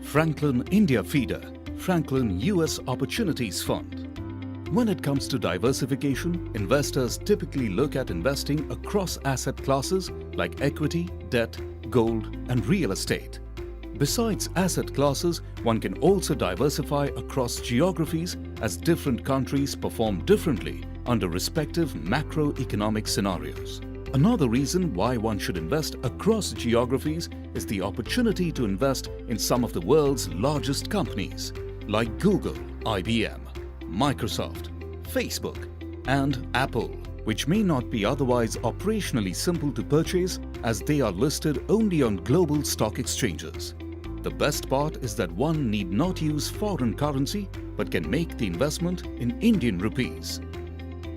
Franklin India Feeder, Franklin US Opportunities Fund. When it comes to diversification, investors typically look at investing across asset classes like equity, debt, gold, and real estate. Besides asset classes, one can also diversify across geographies as different countries perform differently under respective macroeconomic scenarios. Another reason why one should invest across geographies is the opportunity to invest in some of the world's largest companies like Google, IBM, Microsoft, Facebook, and Apple, which may not be otherwise operationally simple to purchase as they are listed only on global stock exchanges. The best part is that one need not use foreign currency but can make the investment in Indian rupees.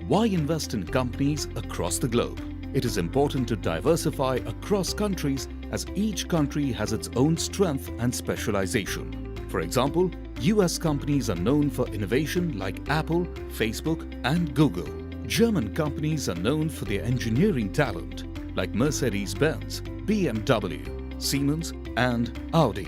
Why invest in companies across the globe? It is important to diversify across countries as each country has its own strength and specialization. For example, US companies are known for innovation like Apple, Facebook, and Google. German companies are known for their engineering talent like Mercedes-Benz, BMW, Siemens, and Audi.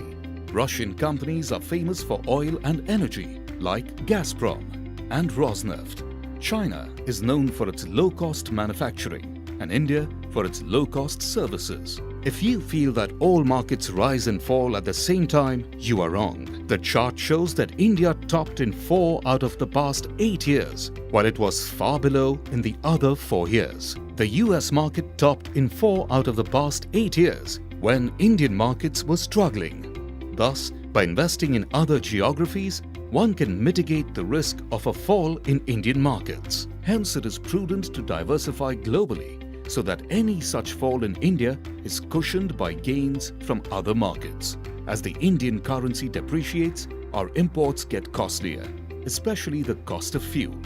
Russian companies are famous for oil and energy like Gazprom and Rosneft. China is known for its low-cost manufacturing and India for its low-cost services. If you feel that all markets rise and fall at the same time, you are wrong. The chart shows that India topped in 4 out of the past 8 years, while it was far below in the other 4 years. The US market topped in 4 out of the past 8 years, when Indian markets were struggling. Thus, by investing in other geographies, one can mitigate the risk of a fall in Indian markets. Hence, it is prudent to diversify globally so that any such fall in India is cushioned by gains from other markets. As the Indian currency depreciates, our imports get costlier, especially the cost of fuel,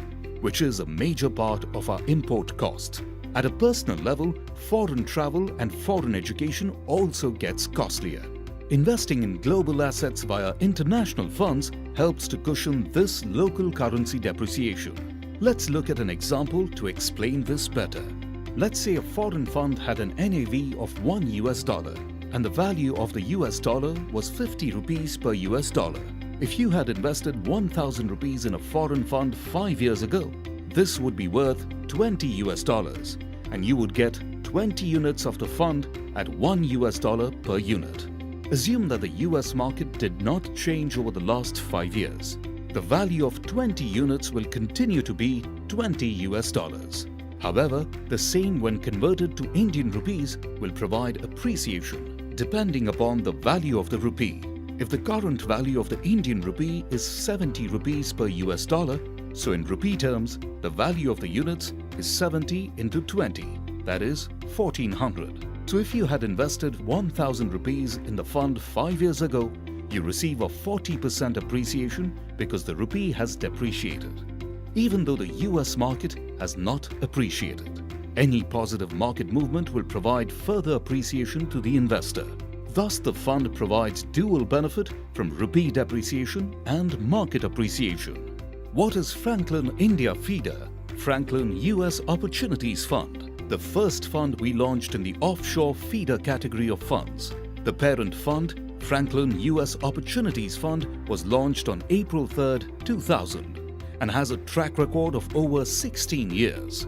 which is a major part of our import cost. At a personal level, foreign travel and foreign education also gets costlier. Investing in global assets via international funds helps to cushion this local currency depreciation. Let's look at an example to explain this better. Let's say a foreign fund had an NAV of $1 and the value of the US dollar was 50 rupees per US dollar. If you had invested 1,000 rupees in a foreign fund 5 years ago, this would be worth $20 and you would get 20 units of the fund at $1 per unit. Assume that the US market did not change over the last 5 years. The value of 20 units will continue to be $20. However, the same when converted to Indian rupees will provide appreciation depending upon the value of the rupee. If the current value of the Indian rupee is 70 rupees per US dollar, so in rupee terms, the value of the units is 70 into 20, that is 1400. So if you had invested 1,000 rupees in the fund 5 years ago, you receive a 40% appreciation because the rupee has depreciated, even though the US market has not appreciated. Any positive market movement will provide further appreciation to the investor. Thus, the fund provides dual benefit from rupee depreciation and market appreciation. What is Franklin India Feeder, Franklin US Opportunities Fund? The first fund we launched in the offshore feeder category of funds. The parent fund, Franklin US Opportunities Fund, was launched on April 3, 2000 and has a track record of over 16 years.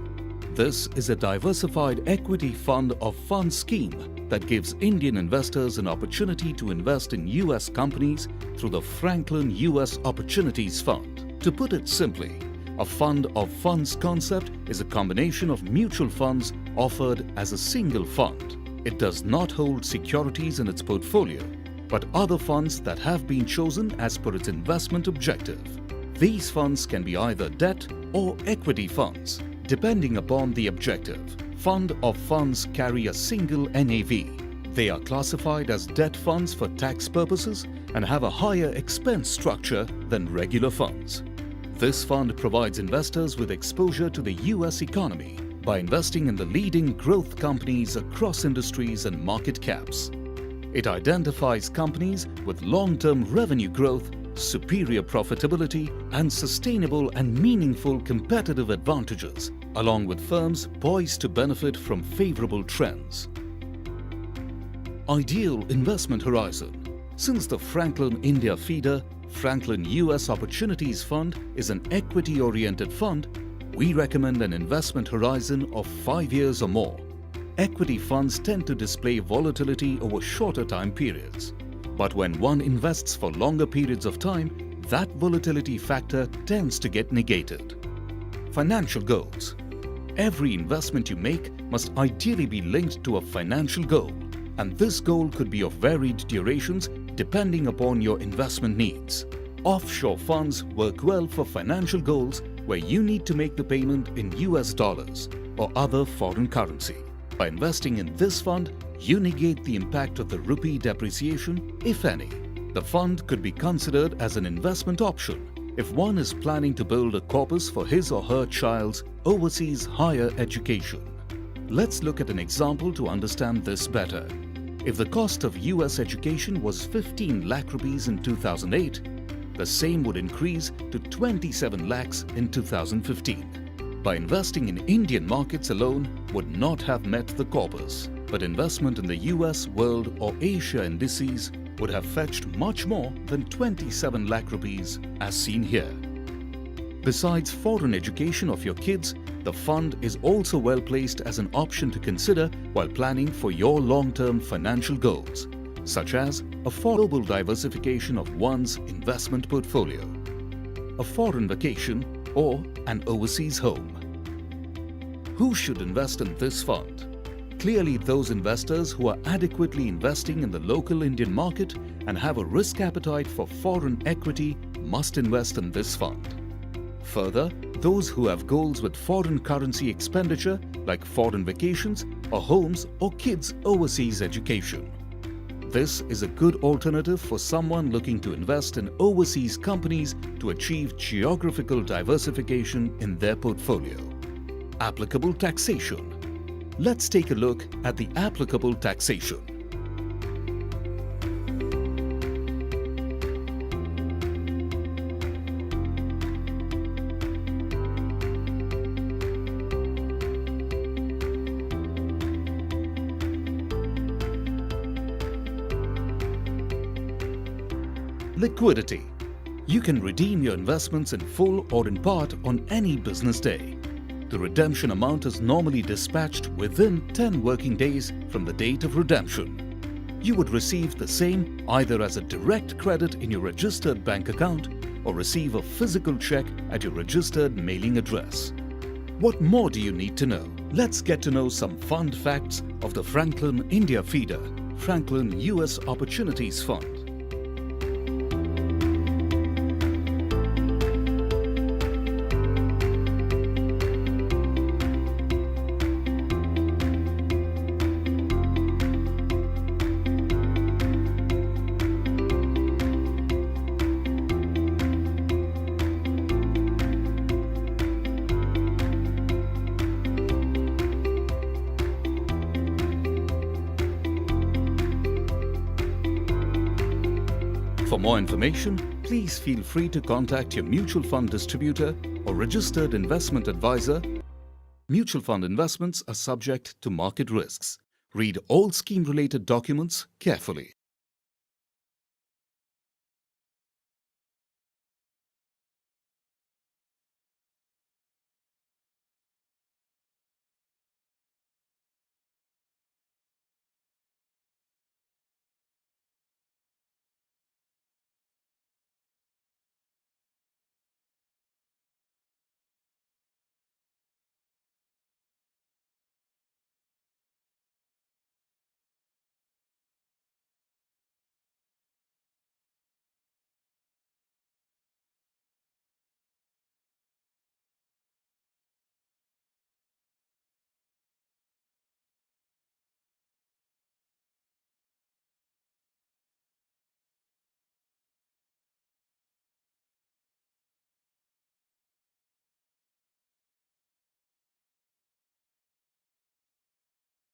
This is a diversified equity fund of funds scheme that gives Indian investors an opportunity to invest in US companies through the Franklin US Opportunities Fund. To put it simply, a fund of funds concept is a combination of mutual funds offered as a single fund. It does not hold securities in its portfolio, but other funds that have been chosen as per its investment objective. These funds can be either debt or equity funds, depending upon the objective. Fund of funds carry a single NAV. They are classified as debt funds for tax purposes and have a higher expense structure than regular funds. This fund provides investors with exposure to the US economy by investing in the leading growth companies across industries and market caps. It identifies companies with long-term revenue growth, superior profitability, and sustainable and meaningful competitive advantages, along with firms poised to benefit from favorable trends. Ideal investment horizon. Since the Franklin India Feeder, Franklin US Opportunities Fund is an equity-oriented fund, we recommend an investment horizon of 5 years or more. Equity funds tend to display volatility over shorter time periods. But when one invests for longer periods of time, that volatility factor tends to get negated. Financial goals. Every investment you make must ideally be linked to a financial goal, and this goal could be of varied durations depending upon your investment needs. Offshore funds work well for financial goals where you need to make the payment in US dollars or other foreign currency. By investing in this fund, you negate the impact of the rupee depreciation, if any. The fund could be considered as an investment option if one is planning to build a corpus for his or her child's overseas higher education. Let's look at an example to understand this better. If the cost of US education was 15 lakh rupees in 2008, the same would increase to 27 lakhs in 2015. By investing in Indian markets alone would not have met the corpus, but investment in the US, world or Asia indices would have fetched much more than 27 lakh rupees as seen here. Besides foreign education of your kids, the fund is also well placed as an option to consider while planning for your long-term financial goals, such as a global diversification of one's investment portfolio, a foreign vacation, or an overseas home. Who should invest in this fund? Clearly, those investors who are adequately investing in the local Indian market and have a risk appetite for foreign equity must invest in this fund. Further, those who have goals with foreign currency expenditure like foreign vacations or homes or kids' overseas education. This is a good alternative for someone looking to invest in overseas companies to achieve geographical diversification in their portfolio. Applicable taxation. Let's take a look at the applicable taxation. Liquidity. You can redeem your investments in full or in part on any business day. The redemption amount is normally dispatched within 10 working days from the date of redemption. You would receive the same either as a direct credit in your registered bank account or receive a physical check at your registered mailing address. What more do you need to know? Let's get to know some fund facts of the Franklin India Feeder, Franklin US Opportunities Fund. For more information, please feel free to contact your mutual fund distributor or registered investment advisor. Mutual fund investments are subject to market risks. Read all scheme-related documents carefully.